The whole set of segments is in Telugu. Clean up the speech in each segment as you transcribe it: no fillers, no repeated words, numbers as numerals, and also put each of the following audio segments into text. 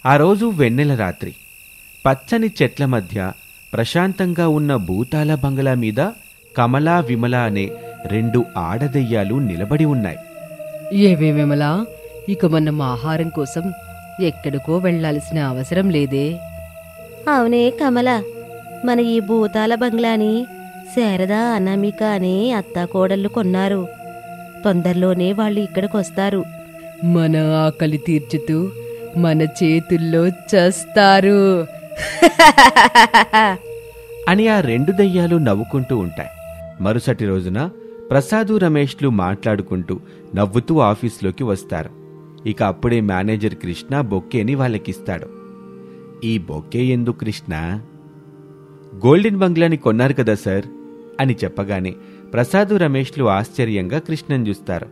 ఆ రోజు వెన్నెల రాత్రి పచ్చని చెట్ల మధ్య ప్రశాంతంగా ఉన్న భూతాల బంగళా మీద కమలా విమల అనే 2 ఆడదెయ్యాలు నిలబడి ఉన్నాయి. ఏవే విమలా, ఇక మనం ఆహారం కోసం ఎక్కడికో వెళ్లాల్సిన అవసరం లేదే. అవునే కమల, మన ఈ భూతాల బంగ్లాని శారద అనామిక అనే అత్తాకోడళ్ళు కొన్నారు. తొందరలోనే వాళ్ళు ఇక్కడికొస్తారు. మన ఆకలి తీర్చుతూ మన చేతుల్లో చస్తారు అని ఆ 2 దెయ్యాలు నవ్వుకుంటూ ఉంటాయి. మరుసటి రోజున ప్రసాదు రమేష్లు మాట్లాడుకుంటూ నవ్వుతూ ఆఫీస్లోకి వస్తారు. ఇక అప్పుడే మేనేజర్ కృష్ణ బొక్కేని వాళ్ళకిస్తాడు. ఈ బొక్కే ఎందుకు కృష్ణ? గోల్డెన్ బంగ్లాని కొన్నారు కదా సార్ అని చెప్పగానే ప్రసాదు రమేష్లు ఆశ్చర్యంగా కృష్ణను చూస్తారు.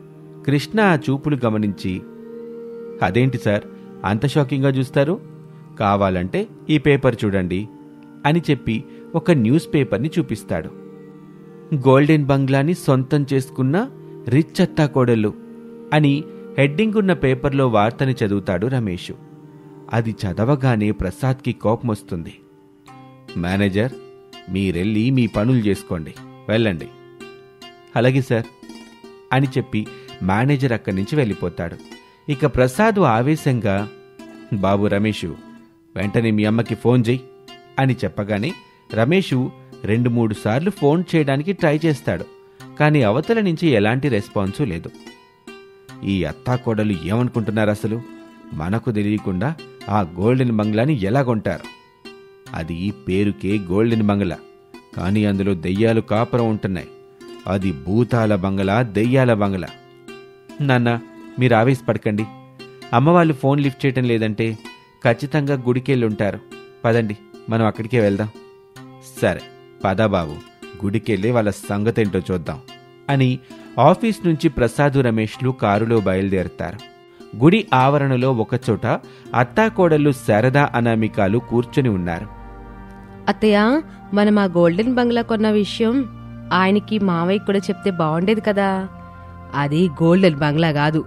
కృష్ణ ఆ చూపులు గమనించి, అదేంటి సార్ అంత షాకింగ్గా చూస్తారు? కావాలంటే ఈ పేపర్ చూడండి అని చెప్పి ఒక న్యూస్ పేపర్ని చూపిస్తాడు. గోల్డెన్ బంగ్లాని సొంతం చేసుకున్న రిచ్ అత్తాకోడళ్ళు అని హెడ్డింగ్ ఉన్న పేపర్లో వార్తని చదువుతాడు రమేష్. అది చదవగానే ప్రసాద్కి కోపం వస్తుంది. మేనేజర్, మీరెళ్ళి మీ పనులు చేసుకోండి, వెళ్ళండి. అలాగే సార్ అని చెప్పి మేనేజర్ అక్కడి నుంచి వెళ్ళిపోతాడు. ఇక ప్రసాద్ ఆవేశంగా, బాబు రమేషు, వెంటనే మీ అమ్మకి ఫోన్ చెయ్యి అని చెప్పగానే రమేషు 2-3 సార్లు ఫోన్ చేయడానికి ట్రై చేస్తాడు. కానీ అవతల నుంచి ఎలాంటి రెస్పాన్సు లేదు. ఈ అత్తాకోడలు ఏమనుకుంటున్నారు అసలు? మనకు తెలియకుండా ఆ గోల్డెన్ బంగ్లాని ఎలా కొంటారు? అది పేరుకే గోల్డెన్ బంగ్లా, కానీ అందులో దెయ్యాలు కాపురం ఉంటున్నాయి. అది భూతాల బంగ్లా, దెయ్యాల బంగ్లా. నాన్న, మీరు ఆవేశపడకండి. అమ్మవాళ్ళు ఫోన్ లిఫ్ట్ చేయటం లేదంటే ఖచ్చితంగా గుడికెళ్ళుంటారు. పదండి, మనం అక్కడికే వెళ్దాం. సరే పదా బాబు, గుడికెళ్ళి వాళ్ళ సంగతేంటో చూద్దాం అని ఆఫీస్ నుంచి ప్రసాదు రమేష్లు కారులో బయలుదేరుతారు. గుడి ఆవరణలో ఒకచోట అత్తాకోడళ్ళు శారద అనామికాలు కూర్చొని ఉన్నారు. అత్తయ్య, మనం ఆ గోల్డెన్ బంగ్లా కొన్న విషయం ఆయనకి మావయ్య కూడా చెప్తే బాగుండేది కదా. అది గోల్డెన్ బంగ్లా కాదు,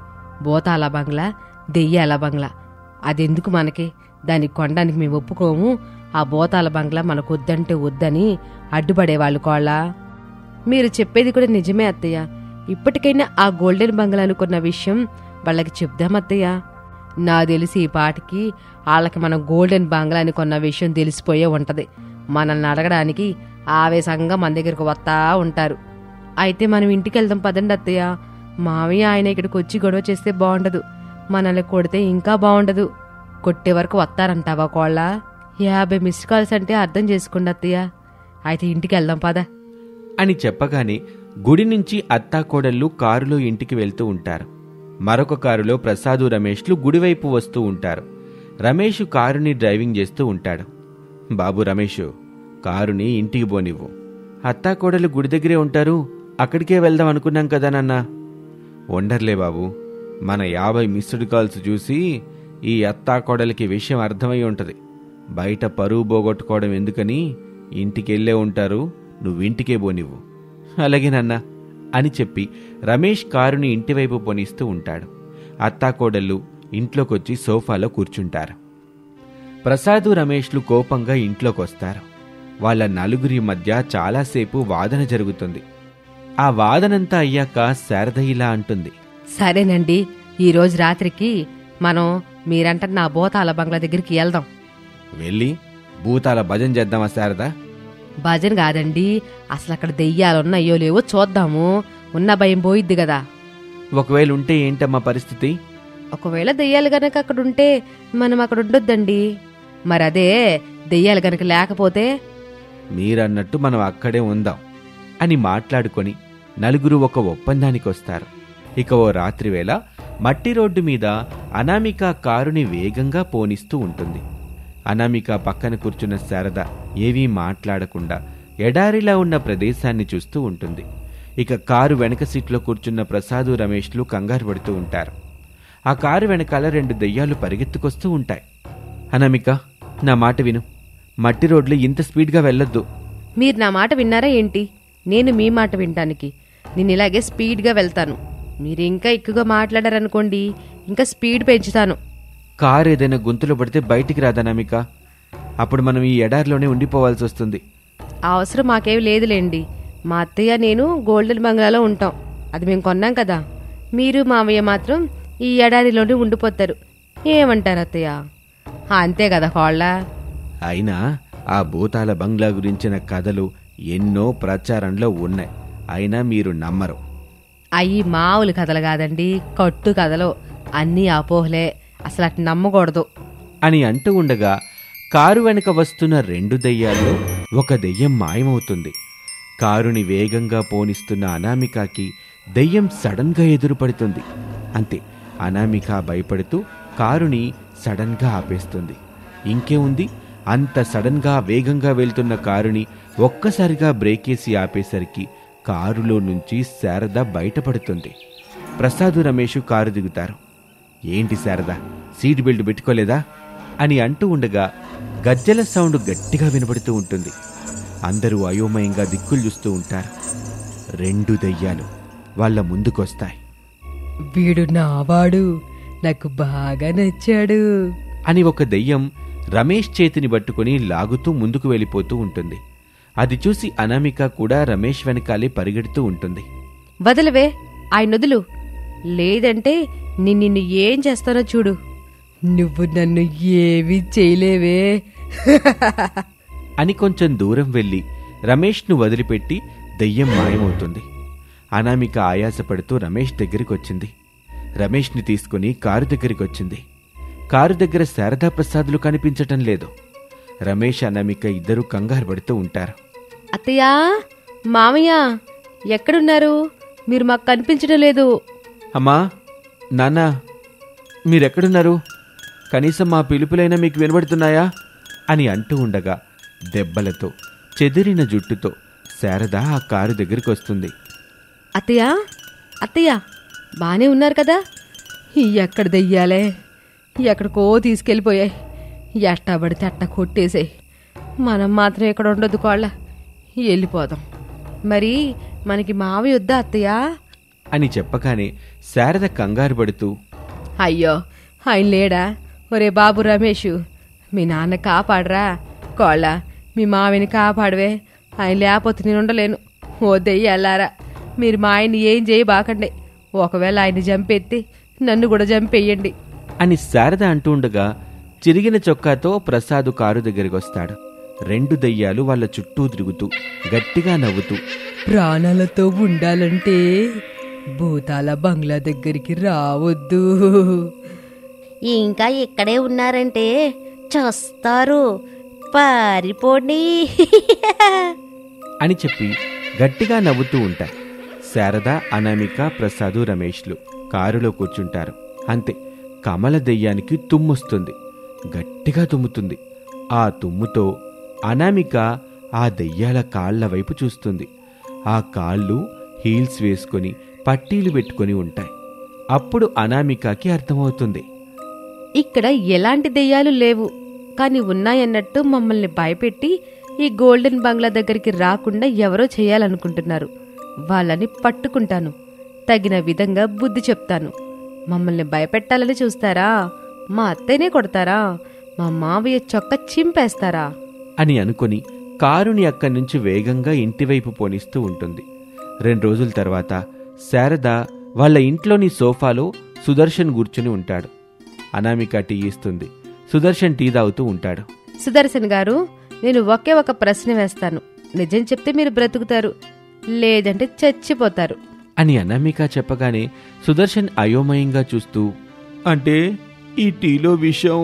భూతాల బంగ్లా, దెయ్యాల బంగ్లా. అదెందుకు మనకి? దాన్ని కొనడానికి మేము ఒప్పుకోము. ఆ భూతాల బంగ్లా మనకు వద్దంటే వద్దని అడ్డుపడేవాళ్ళు కోళ్ళ. మీరు చెప్పేది కూడా నిజమే అత్తయ్య. ఇప్పటికైనా ఆ గోల్డెన్ బంగ్లాను కొన్న విషయం వాళ్ళకి చెప్దామత్తయ్య. నా తెలిసి ఈ పాటికి వాళ్ళకి మనం గోల్డెన్ బంగ్లాని కొన్న విషయం తెలిసిపోయే ఉంటది. మనల్ని అడగడానికి ఆవేశంగా మన దగ్గరకు వస్తా ఉంటారు. అయితే మనం ఇంటికి వెళ్దాం పదండి అత్తయ్య. మావయ్య ఆయన ఇక్కడికి వచ్చి గొడవ చేస్తే బాగుండదు, మనల్ని కొడితే ఇంకా బాగుండదు. కొట్టే వరకు వస్తారంటావా కోళ్ళ? 50 మిస్డ్ కాల్స్ అంటే అర్థం చేసుకోండి అత్తయ్య. అయితే ఇంటికి వెళ్దాం పద అని చెప్పగానే గుడి నుంచి అత్తాకోడళ్ళు కారులో ఇంటికి వెళ్తూ ఉంటారు. మరొక కారులో ప్రసాదు రమేష్లు గుడివైపు వస్తూ ఉంటారు. రమేష్ కారుని డ్రైవింగ్ చేస్తూ ఉంటాడు. బాబు రమేషు, కారుని ఇంటికి పోనివ్వు. అత్తాకోడలు గుడి దగ్గరే ఉంటారు, అక్కడికే వెళ్దాం అనుకున్నాం కదా నాన్న. వండర్లే బాబు, మన 50 మిస్డ్ కాల్స్ చూసి ఈ అత్తాకోడలికి విషయం అర్థమై ఉంటుంది. బయట పరువు పోగొట్టుకోవడం ఎందుకని ఇంటికెళ్ళే ఉంటారు, నువ్వింటికే పోనివ్వు. అలాగే నాన్న అని చెప్పి రమేష్ కారుని ఇంటివైపు పోనిస్తూ ఉంటాడు. అత్తాకోడళ్ళు ఇంట్లోకొచ్చి సోఫాలో కూర్చుంటారు. ప్రసాదు రమేష్లు కోపంగా ఇంట్లోకొస్తారు. వాళ్ళ నలుగురి మధ్య చాలాసేపు వాదన జరుగుతుంది. ఆ వాదనంతా అయ్యాక శారద ఇలా అంటుంది. సరేనండి, ఈరోజు రాత్రికి మనం మీరంటే నా భూతాల బంగ్లా దగ్గరికి వెళ్దాం. వెళ్ళి భూతాల భజన చేద్దామా శారదా? భజన కాదండి, అసలు అక్కడ దెయ్యాలున్నాయో లేవో చూద్దాము. ఉన్న భయం పోయిద్ది కదా. ఒకవేళ ఉంటే ఏంటమ్మా పరిస్థితి? ఒకవేళ దెయ్యాలు గనక అక్కడుంటే మనం అక్కడ ఉండొద్దండి. మరదే దెయ్యాలు గనక లేకపోతే? మీరన్నట్టు మనం అక్కడే ఉందాం అని మాట్లాడుకొని నలుగురు ఒక ఒప్పందానికొస్తారు. ఇక ఓ రాత్రివేళ మట్టి రోడ్డు మీద అనామిక కారుని వేగంగా పోనిస్తూ ఉంటుంది. అనామిక పక్కన కూర్చున్న శారద ఏవీ మాట్లాడకుండా ఎడారిలా ఉన్న ప్రదేశాన్ని చూస్తూ ఉంటుంది. ఇక కారు వెనక సీట్లో కూర్చున్న ప్రసాదు రమేష్లు కంగారు పడుతూ ఉంటారు. ఆ కారు వెనకాల 2 దెయ్యాలు పరిగెత్తుకొస్తూ ఉంటాయి. అనామిక, నా మాట విను. మట్టి రోడ్లు ఇంత స్పీడ్గా వెళ్ళొద్దు. మీరు నా మాట విన్నారా ఏంటి? నేను మీ మాట వినటానికి నేను ఇలాగే స్పీడ్గా వెళ్తాను. మీరు ఇంకా ఎక్కువగా మాట్లాడారనుకోండి, ఇంకా స్పీడ్ పెంచుతాను. కారు ఏదైనా గుంతలో పడితే బయటికి రాదనామిక. అప్పుడు మనం ఈ ఎడారిలోనే ఉండిపోవాల్సి వస్తుంది. అవసరం మాకేమి లేదులేండి. మా అత్తయ్య నేను గోల్డెన్ బంగ్లాలో ఉంటాం. అది మేము కొన్నాం కదా. మీరు మావయ్య మాత్రం ఈ ఎడారిలోనే ఉండిపోతారు. ఏమంటారు అత్తయ్య? అంతే కదా కోళ్ళ. అయినా ఆ భూతాల బంగ్లా గురించిన కథలు ఎన్నో ప్రచారంలో ఉన్నాయి. అయినా మీరు నమ్మరు. అయ్యి మామూలు కథలు కాదండి, కట్టు కథలు. అన్నీ అపోహలే, అసలు అటు నమ్మకూడదు అని అంటూ ఉండగా కారు వెనక వస్తున్న 2 దెయ్యాల్లో ఒక దెయ్యం మాయమవుతుంది. కారుని వేగంగా పోనిస్తున్న అనామికకి దెయ్యం సడన్గా ఎదురుపడుతుంది. అంతే, అనామిక భయపడుతూ కారుని సడన్గా ఆపేస్తుంది. ఇంకేముంది, అంత సడన్గా వేగంగా వెళ్తున్న కారుని ఒక్కసారిగా బ్రేకేసి ఆపేసరికి కారులో నుంచి శారద బయటపడుతుంది. ప్రసాదు, రమేష్ కారు దిగుతారు. ఏంటి శారద, సీట్ బెల్ట్ పెట్టుకోలేదా అని అంటూ ఉండగా గజ్జెల సౌండ్ గట్టిగా వినబడుతూ ఉంటుంది. అందరూ అయోమయంగా దిక్కులు చూస్తూ ఉంటారు. 2 దెయ్యాలు వాళ్ళ ముందుకొస్తాయి. వీడు నావాడు, నాకు బాగా నచ్చాడు అని ఒక దెయ్యం రమేష్ చేతిని పట్టుకుని లాగుతూ ముందుకు వెళ్ళిపోతూ ఉంటుంది. అది చూసి అనామిక కూడా రమేష్ వెనకాలే పరిగెడుతూ ఉంటుంది. వదలవే, ఆయన వదులు, లేదంటే నిన్ను ఏం చేస్తానో చూడు. నువ్వు నన్ను ఏమీ చేయలేవే అని కొంచెం దూరం వెళ్ళి రమేష్ను వదిలిపెట్టి దెయ్యం మాయమవుతుంది. అనామిక ఆయాసపడుతూ రమేష్ దగ్గరికి వచ్చింది. రమేష్ని తీసుకుని కారు దగ్గరికి వచ్చింది. కారు దగ్గర శారదా ప్రసాదులు కనిపించటం లేదు. రమేష్, అనామిక ఇద్దరూ కంగారు పడుతూ ఉంటారు. అత్తయ్యా, మామయ్య ఎక్కడున్నారు? మీరు మాకు కనిపించడం లేదు. అమ్మా, నాన్న, మీరెక్కడున్నారు? కనీసం మా పిలుపులైనా మీకు వినబడుతున్నాయా అని అంటూ ఉండగా దెబ్బలతో చెదిరిన జుట్టుతో శారద ఆ కారు దగ్గరికి వస్తుంది. అత్తయ్యా, అత్తయ్య బానే ఉన్నారు కదా? ఎక్కడ దెయ్యాలే, ఎక్కడికో తీసుకెళ్ళిపోయాయి. ఎట్టా పడితే అట్ట కొట్టేసాయి. మనం మాత్రం ఇక్కడ ఉండొద్దు కోళ్ళ, వెళ్ళిపోదాం. మరి మనకి మావి వద్దా అత్తయ్యా అని చెప్పగానే శారద కంగారు పడుతూ, అయ్యో ఆయన లేడా? ఒరే బాబు రమేషు, మీ నాన్న కాపాడరా. కోళ్ళ, మీ మావిని కాపాడవే, ఆయన లేకపోతే నేను ఉండలేను. ఓ దెయ్యాలారా, మీరు మా ఆయన్ని ఏం చేయబాకండి. ఒకవేళ ఆయన్ని చంపెత్తి నన్ను కూడా చంపేయండి అని శారద అంటూ ఉండగా చిరిగిన చొక్కాతో ప్రసాదు కారు దగ్గరికి వస్తాడు. 2 దెయ్యాలు వాళ్ళ చుట్టూ తిరుగుతూ గట్టిగా నవ్వుతూ, ప్రాణాలతో ఉండాలంటే భూతాల బంగ్లా దగ్గరికి రావద్దు. ఇంకా ఇక్కడే ఉన్నారంటే చస్తారు, పారిపోండి అని చెప్పి గట్టిగా నవ్వుతూ ఉంటాయి. శారద, అనామిక, ప్రసాదు, రమేష్లు కారులో కూర్చుంటారు. అంతే, కమల దెయ్యానికి తుమ్మొస్తుంది. గట్టిగా తుమ్ముతుంది. ఆ తుమ్ముతో అనామిక ఆ దెయ్యాల కాళ్ల వైపు చూస్తుంది. ఆ కాళ్ళు హీల్స్ వేసుకొని పట్టీలు పెట్టుకొని ఉంటాయి. అప్పుడు అనామికకి అర్థమవుతుంది, ఇక్కడ ఎలాంటి దెయ్యాలు లేవు, కానీ ఉన్నాయన్నట్టు మమ్మల్ని భయపెట్టి ఈ గోల్డెన్ బంగ్లా దగ్గరికి రాకుండా ఎవరో చేయాలనుకుంటున్నారు. వాళ్ళని పట్టుకుంటాను, తగిన విధంగా బుద్ధి చెప్తాను. మమ్మల్ని భయపెట్టాలని చూస్తారా? మా అత్తయ్యనే కొడతారా? మా మావయ్య చొక్క చింపేస్తారా అని అనుకుని కారుని అక్కడి నుంచి వేగంగా ఇంటివైపు పోనిస్తూ ఉంటుంది. 2 రోజుల తర్వాత శారద వాళ్ళ ఇంట్లోని సోఫాలో సుదర్శన్ కూర్చుని ఉంటాడు. అనామిక టీ ఇస్తుంది. సుదర్శన్ టీ తాగుతూ ఉంటాడు. సుదర్శన్ గారు, నేను ఒకే ఒక ప్రశ్న వేస్తాను. నిజం చెప్తే మీరు బ్రతుకుతారు, లేదంటే చచ్చిపోతారు అని అనామిక చెప్పగానే సుదర్శన్ అయోమయంగా చూస్తూ, అంటే ఈ టీలో విషం?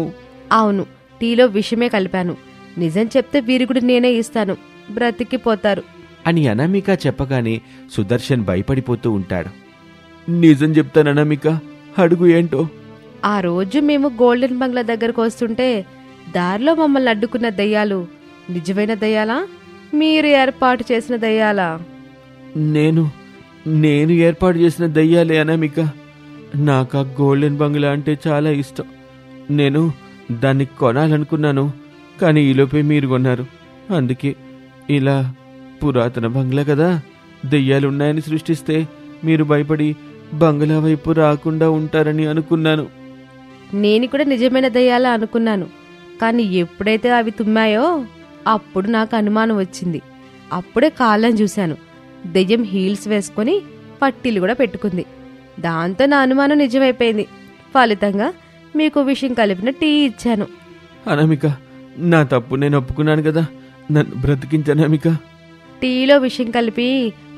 అవును, టీలో విషమే కలిపాను. నిజం చెప్తే వీరుగుడు నేనే ఇస్తాను, బ్రతికిపోతారు అని అనామిక చెప్పగానే సుదర్శన్ భయపడిపోతూ ఉంటాడు. నిజం చెప్తాను అనామిక, అడుగు ఏంటో. ఆ రోజు మేము గోల్డెన్ బంగ్లా దగ్గరకు వస్తుంటే దారిలో మమ్మల్ని అడ్డుకున్న దయ్యాలు నిజమైన దయ్యాలా, మీరు ఏర్పాటు చేసిన దయ్యాలా? నేను ఏర్పాటు చేసిన దయ్యాలే అనామిక. నాకు ఆ గోల్డెన్ బంగ్లా అంటే చాలా ఇష్టం. నేను దాన్ని కొనాలనుకున్నాను, కానీ ఈలోపే మీరు కొన్నారు. అందుకే ఇలా పురాతన బంగ్లా కదా, దెయ్యాలున్నాయని సృష్టిస్తే మీరు భయపడి బంగ్లా వైపు రాకుండా ఉంటారని అనుకున్నాను నేను కూడా నిజమైన దయ్యాలా అనుకున్నాను. కానీ ఎప్పుడైతే అవి తుమ్మాయో అప్పుడు నాకు అనుమానం వచ్చింది. అప్పుడే కాళ్ళని చూశాను. దెయ్యం హీల్స్ వేసుకొని పట్టీలు కూడా పెట్టుకుంది. దాంతో నా అనుమానం నిజమైపోయింది. ఫలితంగా మీకు విషయం కలిపిన టీ ఇచ్చాను. అనామిక, నా తప్పు నేను ఒప్పుకున్నాను కదా, నన్ను బ్రతికించు అనామిక. టీలో విషయం కలిపి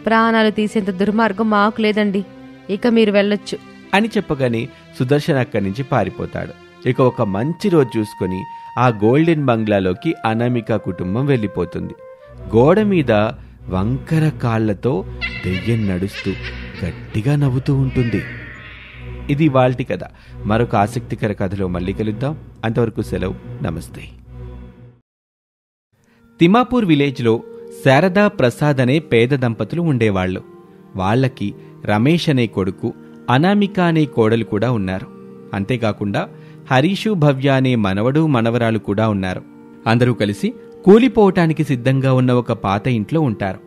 ప్రాణాలు తీసేంత దుర్మార్గం మాకు లేదండి. ఇక మీరు వెళ్ళొచ్చు అని చెప్పగానే సుదర్శన్ అక్కడి నుంచి పారిపోతాడు. ఇక ఒక మంచి రోజు చూసుకొని ఆ గోల్డెన్ బంగ్లాలోకి అనామిక కుటుంబం వెళ్ళిపోతుంది. గోడ మీద వంకర కాళ్లతో దెయ్యం నడుస్తూ గట్టిగా నవ్వుతూ ఉంటుంది. ఇది వాల్టి కథ. మరొక ఆసక్తికర కథలో మళ్ళీ కలుద్దాం. అంతవరకు సెలవు, నమస్తే. తిమాపూర్ విలేజ్లో శారదా ప్రసాద్ అనే పేద దంపతులు ఉండేవాళ్లు. వాళ్లకి రమేష్ అనే కొడుకు, అనామిక అనే కోడలు కూడా ఉన్నారు. అంతేకాకుండా హరీషు, భవ్య అనే మనవడు, మనవరాలు కూడా ఉన్నారు. అందరూ కలిసి కూలిపోవటానికి సిద్ధంగా ఉన్న ఒక పాత ఇంట్లో ఉంటారు.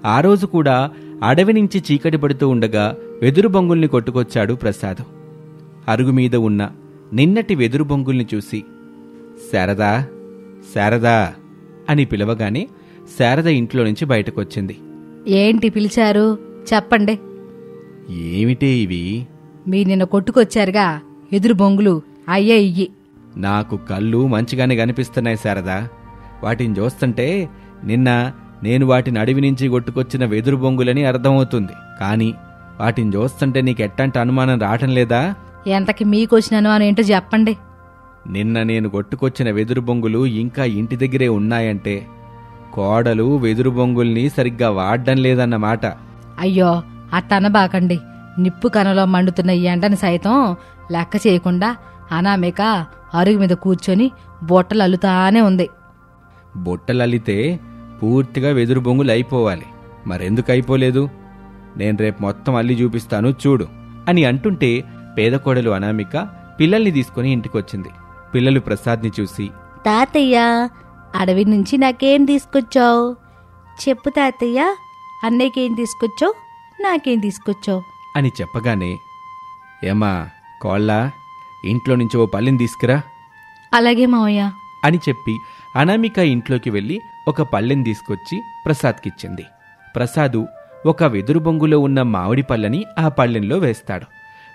ఆ రోజు కూడా అడవి నుంచి చీకటి పడుతూ ఉండగా వెదురు బొంగుల్ని కొట్టుకొచ్చాడు ప్రసాద్. అరుగుమీద ఉన్న నిన్నటి వెదురు బొంగుల్ని చూసి శారదా, శారదా అని పిలవగానే శారద ఇంట్లో నుంచి బయటకొచ్చింది. ఏంటి పిలిచారు? చెప్పండి. ఏమిటే ఇవి? మీ నిన్న కొట్టుకొచ్చారుగా ఎదురు బొంగులు, అయ్యే ఇయ్యి. నాకు కళ్ళు మంచిగానే కనిపిస్తున్నాయి శారదా. వాటిని చూస్తుంటే నిన్న నేను వాటిని అడవి నుంచి కొట్టుకొచ్చిన వెదురు బొంగులని అర్థమవుతుంది. కానీ వాటిని చూస్తుంటే నీకెట్టంటే అనుమానం రావటం లేదా? ఎంతకి మీకొచ్చినాను అని ఏంటో చెప్పండి. నిన్న నేను కొట్టుకొచ్చిన వెదురు బొంగులు ఇంకా ఇంటి దగ్గరే ఉన్నాయంటే కోడలు వెదురు బొంగుల్ని సరిగ్గా వాడడం లేదన్నమాట. అయ్యో అట్టనబాకండి. నిప్పు కనలో మండుతున్న ఈ ఎండని సైతం లెక్క చేయకుండా అనామిక అరుగు మీద కూర్చొని బొట్టలు అల్లుతానే ఉంది. బుట్టలల్లితే పూర్తిగా వెదురు బొంగులు అయిపోవాలి. మరెందుకు అయిపోలేదు? నేను రేపు మొత్తం అల్లి చూపిస్తాను చూడు అని అంటుంటే పేదకోడలు అనామిక పిల్లల్ని తీసుకుని ఇంటికొచ్చింది. పిల్లలు ప్రసాద్ని చూసి, తాతయ్య, అడవి నుంచి నాకేం తీసుకొచ్చావు? చెప్పు తాతయ్య, అన్నయ్యకేం తీసుకొచ్చావు, నాకేం తీసుకొచ్చావు అని చెప్పగానే, ఏమా కోళ్ళ, ఇంట్లో నుంచి ఓ పళ్ళిని తీసుకురా అలాగే మావయ్య అని చెప్పి అనామిక ఇంట్లోకి వెళ్ళి ఒక పళ్ళెని తీసుకొచ్చి ప్రసాద్కిచ్చింది. ప్రసాదు ఒక వెదురు బొంగులో ఉన్న మామిడి పళ్ళని ఆ పళ్ళెంలో వేస్తాడు.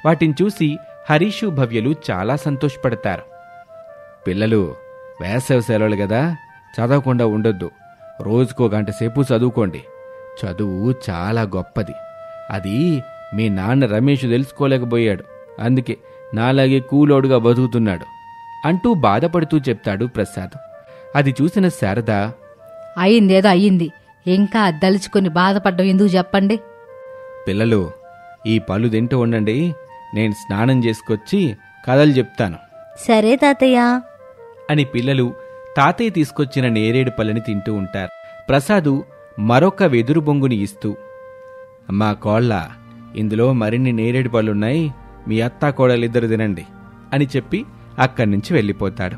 వాటిని చూసి హరీషు, భవ్యలు చాలా సంతోషపడతారు. పిల్లలు, వేసవి సెలవులు కదా, చదవకుండా ఉండొద్దు. రోజుకో గంట సేపు చదువుకోండి. చదువు చాలా గొప్పది. అది మీ నాన్న రమేష్ తెలుసుకోలేకపోయాడు. అందుకే నాలాగే కూలోడుగా బతుకుతున్నాడు అంటూ బాధపడుతూ చెప్తాడు ప్రసాద్. అది చూసిన శారద, అయ్యిందేదో అయ్యింది, ఇంకా దలుచుకుని బాధపడ్డం ఎందుకు చెప్పండి. పిల్లలు, ఈ పళ్ళు తింటూ ఉండండి. నేను స్నానం చేసుకొచ్చి కథలు చెప్తాను. సరే తాతయ్య అని పిల్లలు తాతయ్య తీసుకొచ్చిన నేరేడు పళ్ళని తింటూ ఉంటారు. ప్రసాదు మరొక వెదురు బొంగుని ఇస్తూ, అమ్మా కోళ్ళ, ఇందులో మరిన్ని నేరేడు పళ్ళున్నాయి, మీ అత్తా కోడలిద్దరు తినండి అని చెప్పి అక్కడి నుంచి వెళ్ళిపోతాడు.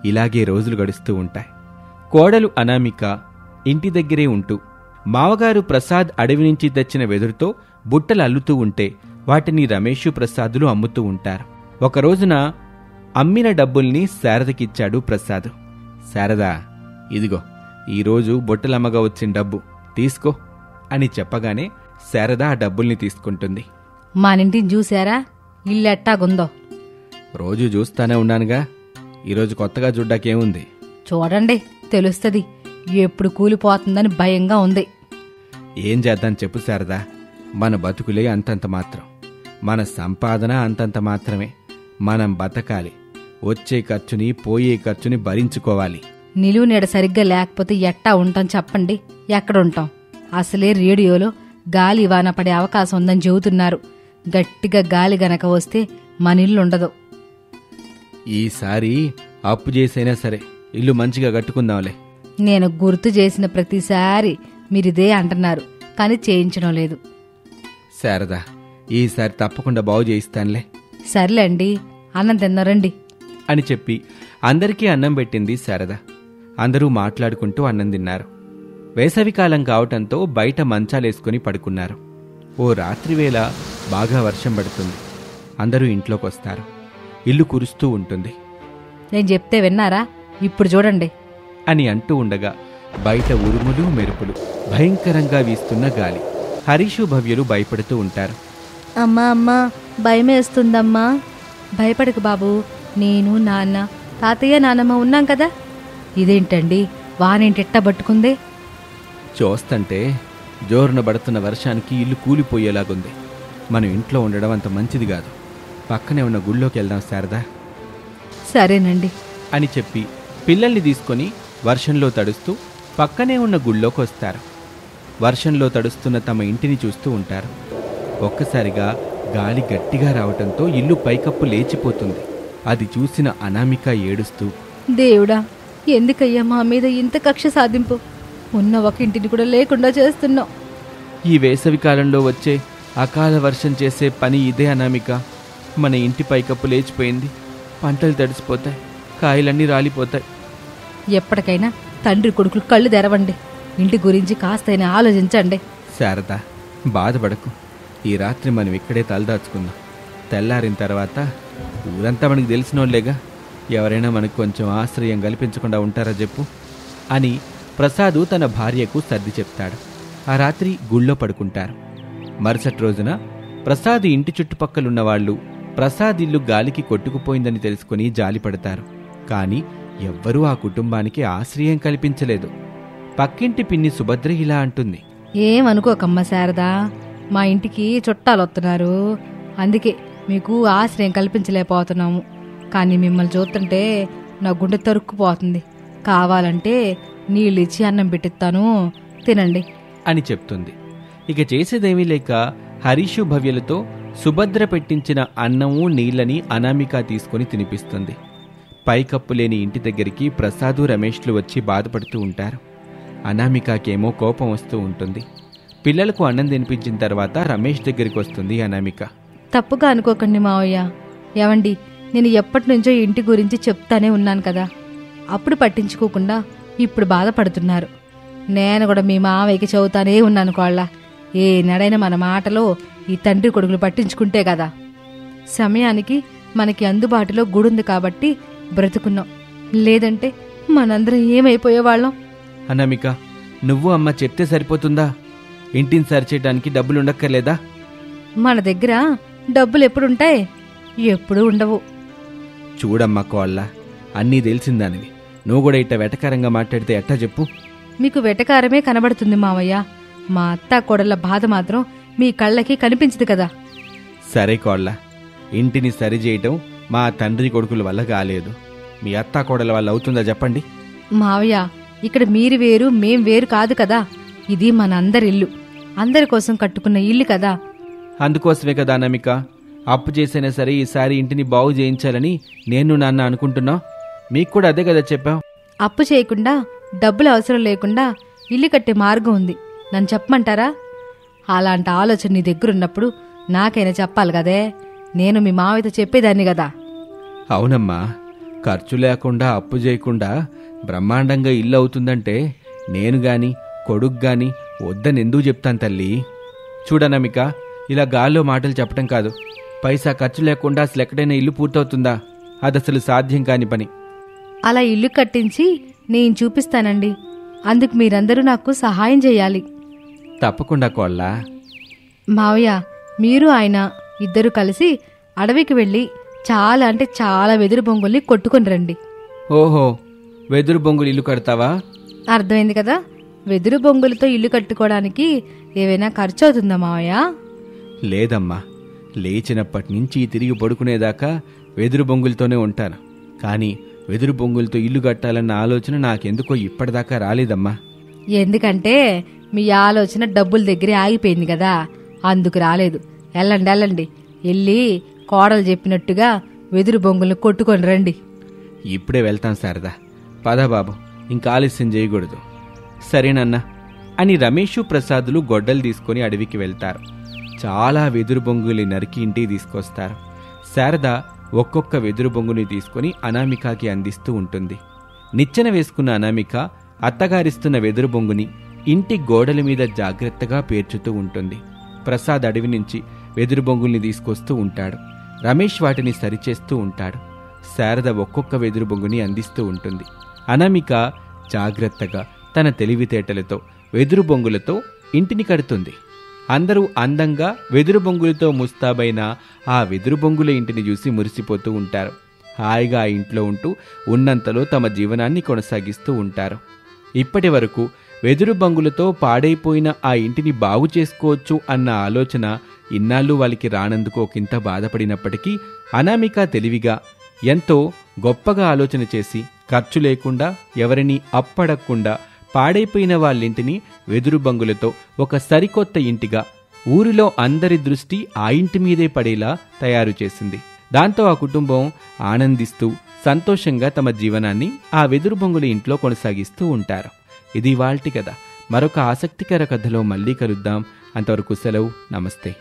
ఇలాగే రోజులు గడుస్తూ ఉంటాయి. కోడలు అనామిక ఇంటి దగ్గరే ఉంటూ మావగారు ప్రసాద్ అడవి నుంచి తెచ్చిన వెదురుతో బుట్టలు అల్లుతూ ఉంటే వాటిని రమేషు, ప్రసాదులు అమ్ముతూ ఉంటారు. ఒకరోజున అమ్మిన డబ్బుల్ని శారదకిచ్చాడు ప్రసాద్. శారదా, ఇదిగో ఈరోజు బుట్టలమ్మగా వచ్చిన డబ్బు తీసుకో అని చెప్పగానే శారద ఆ డబ్బుల్ని తీసుకుంటుంది. మానింటిని చూశారా? ఇల్లు ఎట్టాగుందో. రోజు చూస్తానే ఉన్నానుగా, ఈరోజు కొత్తగా చూడ్డాకేముంది? చూడండి, తెలుస్తుంది. ఎప్పుడు కూలిపోతుందని భయంగా ఉంది. ఏం చేద్దాం చెప్పు శారదా. మన బతుకులే అంతంత మాత్రం, మన సంపాదన అంతంత మాత్రమే. మనం బతకాలి. వచ్చే ఖర్చుని, పోయే ఖర్చుని భరించుకోవాలి. నిలువు నీడ సరిగ్గా లేకపోతే ఎట్టా ఉంటాం చెప్పండి? ఎక్కడుంటాం? అసలే రేడియోలో గాలి వాన పడే అవకాశం ఉందని చెబుతున్నారు. గట్టిగా గాలి గనక వస్తే మన ఇల్లు ఉండదు. ఈసారి అప్పు చేసైనా సరే ఇల్లు మంచిగా కట్టుకుందాంలే. నేను గుర్తు చేసిన ప్రతిసారి మీరిదే అంటున్నారు, కానీ చేయించడం లేదు. శారదా, ఈసారి తప్పకుండా బాగు చేయిస్తానులే. సర్లేండి, అన్నం తిన్నారండి అని చెప్పి అందరికీ అన్నం పెట్టింది శారద. అందరూ మాట్లాడుకుంటూ అన్నం తిన్నారు. వేసవికాలం కావటంతో బయట మంచాలేసుకుని పడుకున్నారు. ఓ రాత్రివేళ బాగా వర్షం పడుతుంది. అందరూ ఇంట్లోకొస్తారు. ఇల్లు కురుస్తూ ఉంటుంది. నేను చెప్తే విన్నారా? ఇప్పుడు చూడండి. అని అంటూ ఉండగా బయట ఉరుములు మెరుపులు, భయంకరంగా వీస్తున్న గాలి. హరీషు భవ్యలు భయపడుతూ ఉంటారు. అమ్మా అమ్మా భయమేస్తుందమ్మా. భయపడకు బాబు, నేను నాన్న తాతయ్య నానమ్మ ఉన్నాం కదా. ఇదేంటండి వానేంటెట్ట పట్టుకుందే? చూస్తంటే జోరున పడుతున్న వర్షానికి ఇల్లు కూలిపోయేలాగుంది. మనం ఇంట్లో ఉండడం అంత మంచిది కాదు. పక్కనే ఉన్న గుళ్ళోకి వెళ్దాం శారదా సరేనండి అని చెప్పి పిల్లల్ని తీసుకొని వర్షంలో తడుస్తూ పక్కనే ఉన్న గుళ్ళోకి వస్తారు. వర్షంలో తడుస్తున్న తమ ఇంటిని చూస్తూ ఉంటారు. ఒక్కసారిగా గాలి గట్టిగా రావటంతో ఇల్లు పైకప్పు లేచిపోతుంది. అది చూసిన అనామిక ఏడుస్తూ, దేవుడా, ఎందుకయ్యా మా మీద ఇంత కక్ష సాధింపు? ఉన్న ఒక ఇంటిని కూడా లేకుండా చేస్తున్నావు. ఈ వేసవి కాలంలో వచ్చే అకాల వర్షం చేసే పని ఇదే అనామిక. మన ఇంటి పైకప్పు లేచిపోయింది. పంటలు తడిసిపోతాయి, కాయలన్నీ రాలిపోతాయి. ఎప్పటికైనా తండ్రి కొడుకులు కళ్ళు తెరవండి. ఇంటి గురించి కాస్తైనా ఆలోచించండి. శారదా బాధపడకు. ఈ రాత్రి మనం ఇక్కడే తలదాచుకుందాం. తెల్లారిన తర్వాత ఊరంతా మనకు తెలిసినోళ్ళేగా. ఎవరైనా మనకు కొంచెం ఆశ్రయం కల్పించకుండా ఉంటారా చెప్పు అని ప్రసాదు తన భార్యకు సర్ది చెప్తాడు. ఆ రాత్రి గుళ్ళో పడుకుంటారు. మరుసటి రోజున ప్రసాద్ ఇంటి చుట్టుపక్కలున్న వాళ్ళు ప్రసాద్ ఇల్లు గాలికి కొట్టుకుపోయిందని తెలుసుకుని జాలిపడతారు. కానీ ఎవ్వరూ ఆ కుటుంబానికి ఆశ్రయం కల్పించలేదు. పక్కింటి పిన్ని సుభద్ర ఇలా అంటుంది. ఏమనుకోకమ్మ శారదా, మా ఇంటికి చుట్టాలొస్తున్నారు. అందుకే మీకు ఆశ్రయం కల్పించలేకపోతున్నాము. కానీ మిమ్మల్ని చూస్తుంటే నా గుండె తరుక్కుపోతుంది. కావాలంటే నీళ్ళిచ్చి అన్నం పెట్టిస్తాను, తినండి అని చెప్తుంది. ఇక చేసేదేమీ లేక హరీషు భవ్యలతో సుభద్ర పెట్టించిన అన్నము నీళ్ళని అనామిక తీసుకొని తినిపిస్తుంది. పైకప్పు లేని ఇంటి దగ్గరికి ప్రసాదు రమేష్లు వచ్చి బాధపడుతూ ఉంటారు. అనామికకేమో కోపం వస్తూ ఉంటుంది. పిల్లలకు అన్నం తినిపించిన తర్వాత రమేష్ దగ్గరికి వస్తుంది అనామిక. తప్పుగా అనుకోకండి మావయ్య. ఏవండి, నేను ఎప్పటి నుంచో ఇంటి గురించి చెప్తానే ఉన్నాను కదా. అప్పుడు పట్టించుకోకుండా ఇప్పుడు బాధపడుతున్నారు. నేను కూడా మీ మావయ్యకి చెబుతానే ఉన్నాను కోళ్ళ. ఏ నడైనా మన మాటలో ఈ తండ్రి కొడుకులు పట్టించుకుంటే కదా. సమయానికి మనకి అందుబాటులో గుడుంది కాబట్టి బ్రతుకున్నాం. లేదంటే మనందరం ఏమైపోయేవాళ్ళం. అనామిక, నువ్వు అమ్మ చెప్తే సరిపోతుందా? ఇంటిని సరిచేయడానికి డబ్బులుండక్కర్లేదా? మన దగ్గర డబ్బులు ఎప్పుడుంటాయి? ఎప్పుడూ ఉండవు. చూడమ్మా కోళ్ళ, అన్నీ తెలిసిందానివి. నువ్వు కూడా ఇట్ట వెటకారంగా మాట్లాడితే ఎట్టా చెప్పు? మీకు వెటకారమే కనబడుతుంది మావయ్య. మా అత్తా కోడళ్ళ బాధ మాత్రం మీ కళ్ళకి కనిపించదు కదా. సరే కోళ్ళ, ఇంటిని సరిచేయటం మా తండ్రి కొడుకుల వల్ల కాలేదు. మీ అత్తా కోడల వల్ల అవుతుందా చెప్పండి? మావయ్య, ఇక్కడ మీరు వేరు మేం వేరు కాదు కదా. ఇది మన అందరి ఇల్లు, అందరి కోసం కట్టుకున్న ఇల్లు కదా. అందుకోసమే కదా అనామిక, అప్పు చేసైనా సరే ఈసారి ఇంటిని బాగు చేయించాలని నేను నాన్న అనుకుంటున్నా. మీకు కూడా అదే కదా చెప్పాం. అప్పు చేయకుండా డబ్బులు అవసరం లేకుండా ఇల్లు కట్టే మార్గం ఉంది. నన్ను చెప్పమంటారా? అలాంటి ఆలోచన నీ దగ్గరున్నప్పుడు నాకైనా చెప్పాలి కదే. నేను మీ మావయ్యతో చెప్పేదాన్ని కదా. అవునమ్మా, ఖర్చు లేకుండా అప్పు చేయకుండా బ్రహ్మాండంగా ఇల్లు అవుతుందంటే నేను గాని కొడుకు గాని వద్దని ఎందుకు చెప్తాను తల్లి? చూడనమిక, ఇలా గాల్లో మాటలు చెప్పటం కాదు. పైసా ఖర్చు లేకుండా అసలు ఎక్కడైనా ఇల్లు పూర్తవుతుందా? అది అసలు సాధ్యం కాని పని. అలా ఇల్లు కట్టించి నేను చూపిస్తానండి. అందుకు మీరందరూ నాకు సహాయం చేయాలి. తప్పకుండా కోళ్ళ. మావయ్య, మీరు ఆయన ఇద్దరు కలిసి అడవికి వెళ్ళి చాలా అంటే చాలా వెదురు బొంగుల్ని కొట్టుకొని రండి. ఓహో, వెదురు బొంగులు ఇల్లు కడతావా? అర్థమైంది కదా. వెదురు బొంగులతో ఇల్లు కట్టుకోవడానికి ఏవైనా ఖర్చు అవుతుందా మావయ్య? లేదమ్మా, లేచినప్పటి నుంచి తిరిగి పడుకునేదాకా వెదురు బొంగులతోనే ఉంటాను. కానీ వెదురు బొంగులతో ఇల్లు కట్టాలన్న ఆలోచన నాకెందుకో ఇప్పటిదాకా రాలేదమ్మా. ఎందుకంటే మీ ఆలోచన డబ్బుల దగ్గరే ఆగిపోయింది కదా, అందుకు రాలేదు. వెళ్ళండి వెళ్ళండి, వెళ్ళి కోడలు చెప్పినట్టుగా వెదురు బొంగులను కొట్టుకొని రండి. ఇప్పుడే వెళ్తాం శారదా. పదా బాబు, ఇంకా ఆలస్యం చేయకూడదు. సరేనన్నా అని రమేషు ప్రసాదులు గొడ్డలు తీసుకొని అడవికి వెళ్తారు. చాలా వెదురు బొంగులు నరికి ఇంటికి తీసుకొస్తారు. శారద ఒక్కొక్క వెదురు బొంగుని తీసుకుని అనామికకి అందిస్తూ ఉంటుంది. నిచ్చెన వేసుకున్న అనామిక అత్తగారిస్తున్న వెదురు బొంగుని ఇంటి గోడల మీద జాగ్రత్తగా పేర్చుతూ ఉంటుంది. ప్రసాద్ అడవి నుంచి వెదురు బొంగుల్ని తీసుకొస్తూ ఉంటాడు. రమేష్ వాటిని సరిచేస్తూ ఉంటాడు. శారద ఒక్కొక్క వెదురు బొంగుని అందిస్తూ ఉంటుంది. అనామిక జాగ్రత్తగా తన తెలివితేటలతో వెదురు బొంగులతో ఇంటిని కడుతుంది. అందరూ అందంగా వెదురు బొంగులతో ముస్తాబైన ఆ వెదురు బొంగుల ఇంటిని చూసి మురిసిపోతూ ఉంటారు. హాయిగా ఆ ఇంట్లో ఉంటూ ఉన్నంతలో తమ జీవనాన్ని కొనసాగిస్తూ ఉంటారు. ఇప్పటి వరకు వెదురు బొంగులతో పాడైపోయిన ఆ ఇంటిని బాగు చేసుకోవచ్చు అన్న ఆలోచన ఇన్నాళ్ళు వాళ్ళకి రానందుకు ఒకంత బాధపడినప్పటికీ అనామిక తెలివిగా ఎంతో గొప్పగా ఆలోచన చేసి ఖర్చు లేకుండా ఎవరినీ అప్పడకుండా పాడైపోయిన వాళ్ళింటిని వెదురు బొంగులతో ఒక సరికొత్త ఇంటిగా ఊరిలో అందరి దృష్టి ఆ ఇంటి మీదే పడేలా తయారు చేసింది. దాంతో ఆ కుటుంబం ఆనందిస్తూ సంతోషంగా తమ జీవనాన్ని ఆ వెదురు బొంగుల ఇంట్లో కొనసాగిస్తూ ఉంటారు. ఇది ఇవాల్టి కథ. మరొక ఆసక్తికర కథలో మళ్ళీ కలుద్దాం. అంతవరకు సెలవు. నమస్తే.